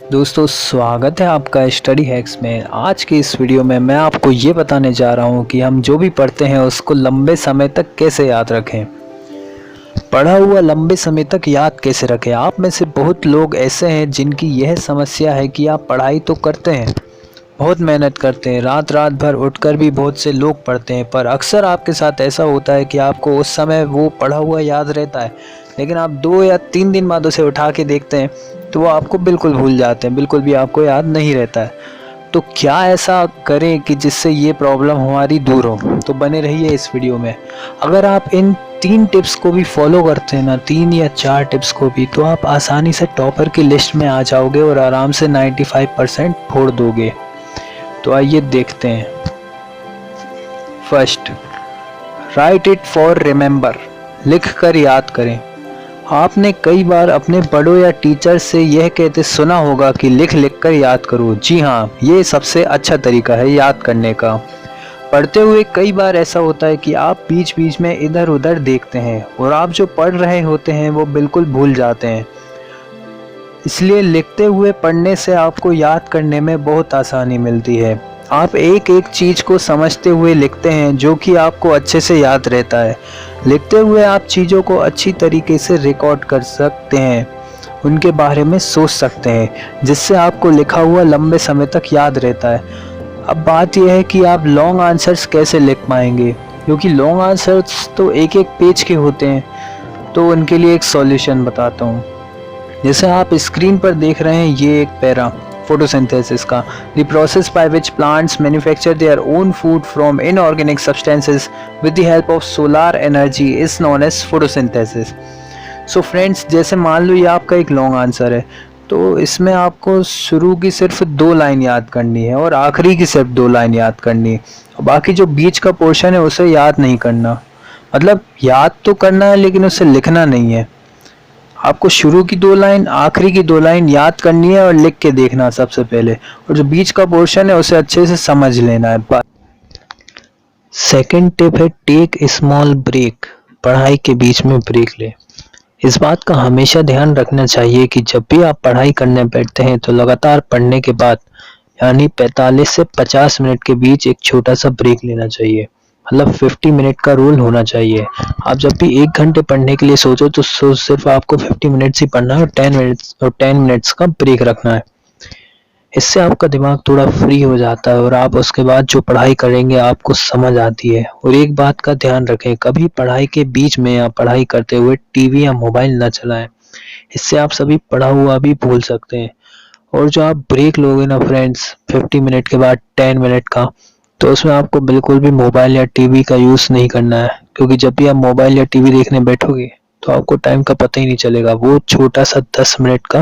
दोस्तों स्वागत है आपका स्टडी हैक्स में। आज की इस वीडियो में मैं आपको ये बताने जा रहा हूँ कि हम जो भी पढ़ते हैं उसको लंबे समय तक कैसे याद रखें। पढ़ा हुआ लंबे समय तक याद कैसे रखें। आप में से बहुत लोग ऐसे हैं जिनकी यह समस्या है कि आप पढ़ाई तो करते हैं, बहुत मेहनत करते हैं, रात रात भर उठकर भी बहुत से लोग पढ़ते हैं, पर अक्सर आपके साथ ऐसा होता है कि आपको उस समय वो पढ़ा हुआ याद रहता है, लेकिन आप 2 या 3 दिन बाद उसे उठा के देखते हैं तो वो आपको बिल्कुल भूल जाते हैं, बिल्कुल भी आपको याद नहीं रहता है। तो क्या ऐसा करें कि जिससे ये प्रॉब्लम हमारी दूर हो? तो बने रहिए इस वीडियो में। अगर आप इन 3 टिप्स को भी फॉलो करते हैं ना, 3 या 4 टिप्स को भी, तो आप आसानी से टॉपर की लिस्ट में आ जाओगे और आराम से 95% फोड़ दोगे। तो आइए देखते हैं। First, right it for remember. लिख कर याद करें। आपने कई बार अपने बड़ों या टीचर से यह कहते सुना होगा कि लिख लिख कर याद करो। जी हाँ, ये सबसे अच्छा तरीका है याद करने का। पढ़ते हुए कई बार ऐसा होता है कि आप बीच बीच में इधर उधर देखते हैं और आप जो पढ़ रहे होते हैं वो बिल्कुल भूल जाते हैं। इसलिए लिखते हुए पढ़ने से आपको याद करने में बहुत आसानी मिलती है। आप एक एक चीज़ को समझते हुए लिखते हैं जो कि आपको अच्छे से याद रहता है। लिखते हुए आप चीज़ों को अच्छी तरीके से रिकॉर्ड कर सकते हैं, उनके बारे में सोच सकते हैं, जिससे आपको लिखा हुआ लंबे समय तक याद रहता है। अब बात यह है कि आप लॉन्ग आंसर्स कैसे लिख पाएंगे, क्योंकि लॉन्ग आंसर्स तो एक एक पेज के होते हैं। तो उनके लिए एक सॉल्यूशन बताता हूँ। जैसे आप स्क्रीन पर देख रहे हैं, ये एक पैरा फोटोसिंथेसिस का, the process by which plants manufacture their own food from inorganic substances with the help of solar energy is known as photosynthesis. So friends, जैसे मान लो ये आपका एक लॉन्ग आंसर है, तो इसमें आपको शुरू की सिर्फ 2 लाइन याद करनी है और आखिरी की सिर्फ 2 लाइन याद करनी है। बाकी जो बीच का पोर्शन है उसे याद नहीं करना, मतलब याद तो करना है लेकिन उसे लिखना नहीं है। आपको शुरू की 2 लाइन, आखिरी की 2 लाइन याद करनी है और लिख के देखना सबसे पहले, और जो बीच का पोर्शन है उसे अच्छे से समझ लेना है। सेकंड टिप है टेक स्मॉल ब्रेक। पढ़ाई के बीच में ब्रेक ले। इस बात का हमेशा ध्यान रखना चाहिए कि जब भी आप पढ़ाई करने बैठते हैं तो लगातार पढ़ने के बाद यानी 45 से 50 मिनट के बीच एक छोटा सा ब्रेक लेना चाहिए। मतलब 50 मिनट का रूल होना चाहिए। आप जब भी 1 घंटे पढ़ने के लिए सोचो तो सिर्फ आपको 50 मिनट्स ही पढ़ना है और 10 मिनट्स का ब्रेक रखना है। इससे आपका दिमाग थोड़ा फ्री हो जाता है और आप उसके बाद जो पढ़ाई करेंगे आपको समझ आती है। और एक बात का ध्यान रखें, कभी पढ़ाई के बीच में या पढ़ाई करते हुए टीवी या मोबाइल न चलाएं। इससे आप सभी पढ़ा हुआ भी भूल सकते हैं। और जो आप ब्रेक लोगे ना फ्रेंड्स 50 मिनट के बाद 10 मिनट का, तो उसमें आपको बिल्कुल भी मोबाइल या टीवी का यूज़ नहीं करना है, क्योंकि जब भी आप मोबाइल या टीवी देखने बैठोगे तो आपको टाइम का पता ही नहीं चलेगा। वो छोटा सा 10 मिनट का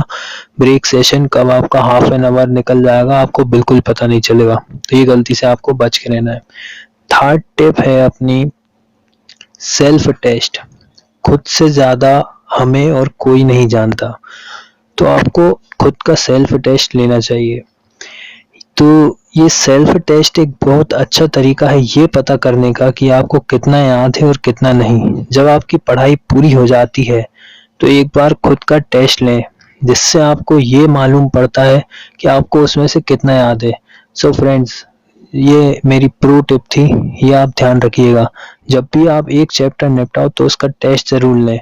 ब्रेक सेशन कब आपका हाफ एन आवर निकल जाएगा आपको बिल्कुल पता नहीं चलेगा। तो ये गलती से आपको बच के रहना है। थर्ड टिप है अपनी सेल्फ टेस्ट। खुद से ज़्यादा हमें और कोई नहीं जानता, तो आपको खुद का सेल्फ टेस्ट लेना चाहिए। तो ये सेल्फ टेस्ट एक बहुत अच्छा तरीका है ये पता करने का कि आपको कितना याद है और कितना नहीं। जब आपकी पढ़ाई पूरी हो जाती है तो एक बार खुद का टेस्ट लें, जिससे आपको ये मालूम पड़ता है कि आपको उसमें से कितना याद है। सो फ्रेंड्स, ये मेरी प्रो टिप थी, ये आप ध्यान रखिएगा। जब भी आप एक चैप्टर निपटाओ तो उसका टेस्ट जरूर लें।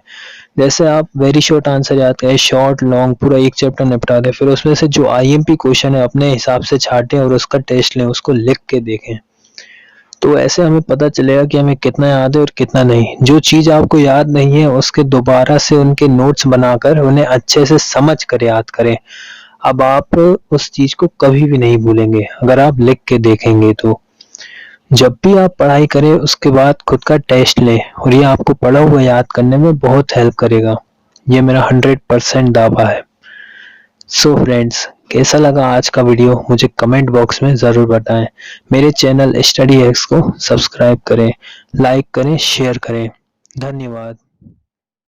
जैसे आप वेरी शॉर्ट आंसर याद करें, शॉर्ट लॉन्ग पूरा एक चैप्टर निपटा दें, फिर उसमें से जो आईएमपी क्वेश्चन है अपने हिसाब से छांटें और उसका टेस्ट लें, उसको लिख के देखें। तो ऐसे हमें पता चलेगा कि हमें कितना याद है और कितना नहीं। जो चीज़ आपको याद नहीं है उसके दोबारा से उनके नोट्स बनाकर उन्हें अच्छे से समझ कर याद करें। अब आप उस चीज़ को कभी भी नहीं भूलेंगे अगर आप लिख के देखेंगे। तो जब भी आप पढ़ाई करें उसके बाद खुद का टेस्ट लें और ये आपको पढ़ा हुआ याद करने में बहुत हेल्प करेगा। ये मेरा 100% दावा है। सो फ्रेंड्स, कैसा लगा आज का वीडियो मुझे कमेंट बॉक्स में ज़रूर बताएं। मेरे चैनल स्टडी हैक्स को सब्सक्राइब करें, लाइक करें, शेयर करें। धन्यवाद।